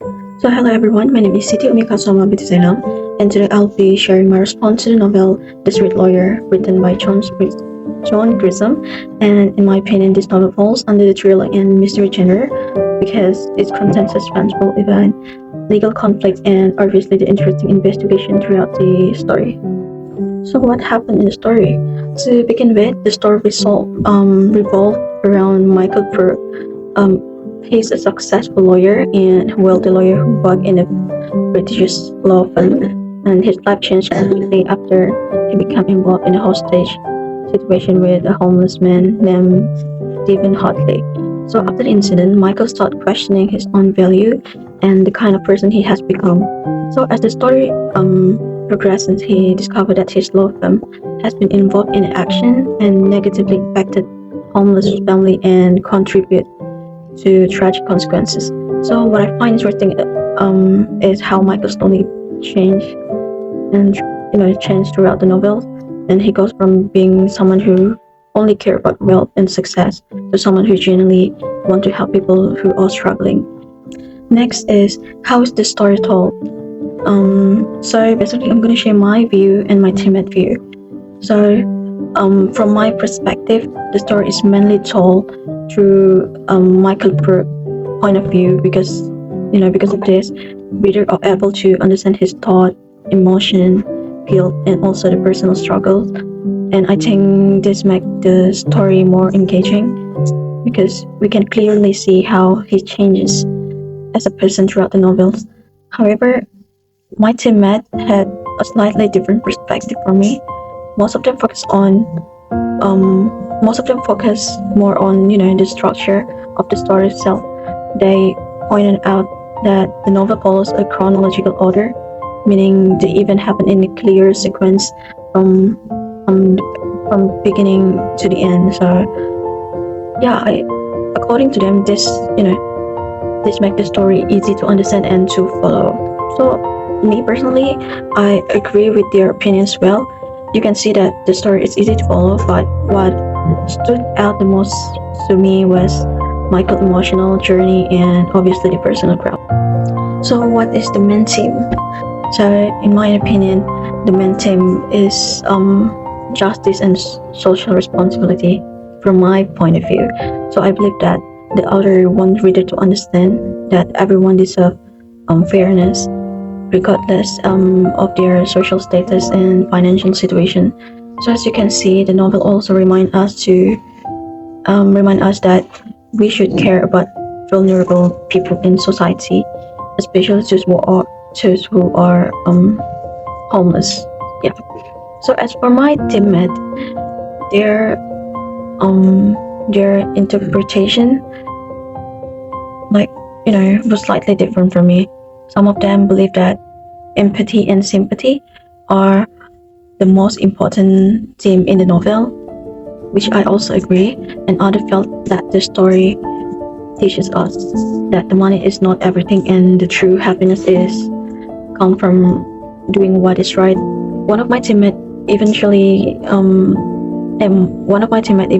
So hello everyone, my name is SITI with ZAILAM, and today I'll be sharing my response to the novel The Street Lawyer, written by John Grisham. And in my opinion, this novel falls under the thriller and mystery genre because it contains suspenseful event, legal conflict, and obviously the interesting investigation throughout the story. So what happened in the story? To begin with, the story revolved around Michael Burke. He's a successful lawyer and wealthy lawyer who worked in a British law firm, and his life changed completely after he became involved in a hostage situation with a homeless man named Stephen Hartley. So after the incident, Michael started questioning his own value and the kind of person he has become. So as the story progresses, he discovered that his law firm has been involved in action and negatively impacted homeless family and contribute to tragic consequences. So what I find interesting is how Michael slowly changed and changed throughout the novel, and he goes from being someone who only care about wealth and success to someone who genuinely want to help people who are struggling. Next is how is the story told. So basically I'm going to share my view and my teammate view. So from my perspective, the story is mainly told through Michael Burke's point of view because of this, readers are able to understand his thought, emotion, guilt, and also the personal struggles. And I think this makes the story more engaging because we can clearly see how he changes as a person throughout the novels. However, my teammate had a slightly different perspective from me. Most of them focus more on the structure of the story itself. They pointed out that the novel follows a chronological order, meaning the event happen in a clear sequence from beginning to the end. So yeah, according to them, this makes the story easy to understand and to follow. So me personally, I agree with their opinions. Well, you can see that the story is easy to follow, but what stood out the most to me was Michael's emotional journey and obviously the personal growth. So what is the main theme? So in my opinion, the main theme is justice and social responsibility from my point of view. So I believe that the author wants reader to understand that everyone deserves fairness regardless of their social status and financial situation. So as you can see, the novel also remind us that we should care about vulnerable people in society, especially those who are homeless. Yeah. So as for my teammate, their interpretation was slightly different from me. Some of them believe that empathy and sympathy are the most important theme in the novel, which I also agree, and others felt that the story teaches us that the money is not everything and the true happiness is come from doing what is right. One of my teammates even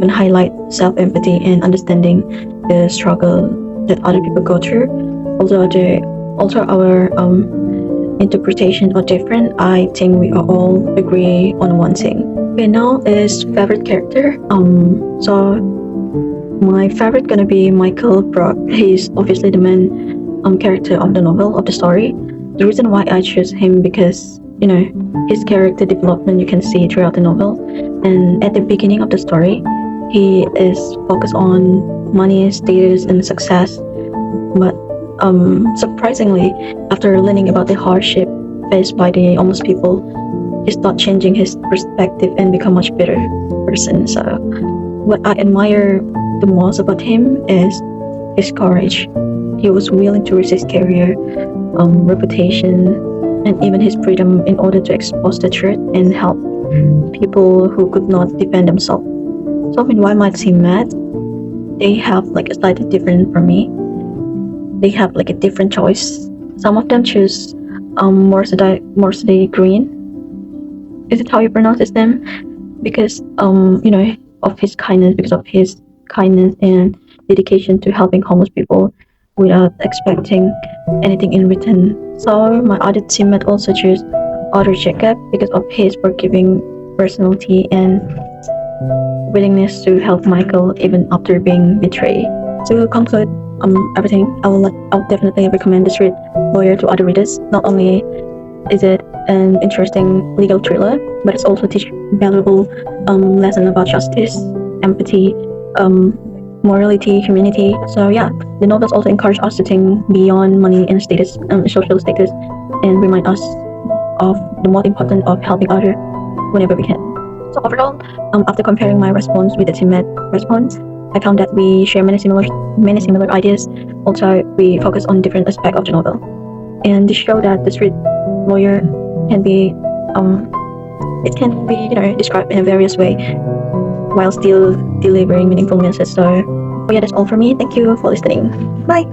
highlight self-empathy and understanding the struggle that other people go through. Although our interpretation are different, I think we all agree on one thing. Okay, now is favorite character. So my favorite gonna be Michael Brock. He's obviously the main character of the novel, of the story. The reason why I choose him because his character development you can see throughout the novel, and at the beginning of the story, he is focused on money, status, and success, but surprisingly, after learning about the hardship faced by the homeless people, he started changing his perspective and become much better person. So what I admire the most about him is his courage. He was willing to risk his career, reputation, and even his freedom in order to expose the truth and help people who could not defend themselves. So meanwhile, my teammate, they have a slightly different from me. They have a different choice. Some of them choose Morsady Green. Is it how you pronounce his name? Because of his kindness and dedication to helping homeless people. without expecting anything in return. So my other teammate also chose author Jacob because of his forgiving personality and willingness to help Michael even after being betrayed. To conclude everything, I'll definitely recommend The Street Lawyer to other readers. Not only is it an interesting legal thriller, but it's also teach valuable lesson about justice, empathy, morality, humanity. So yeah, the novels also encourage us to think beyond money and status, social status, and remind us of the most important of helping others whenever we can. So overall, after comparing my response with the teammate response, I found that we share many similar ideas. Also, we focus on different aspects of the novel, and this show that The Street Lawyer can be described in a various way while still delivering meaningful messages. So yeah, that's all for me. Thank you for listening. Bye.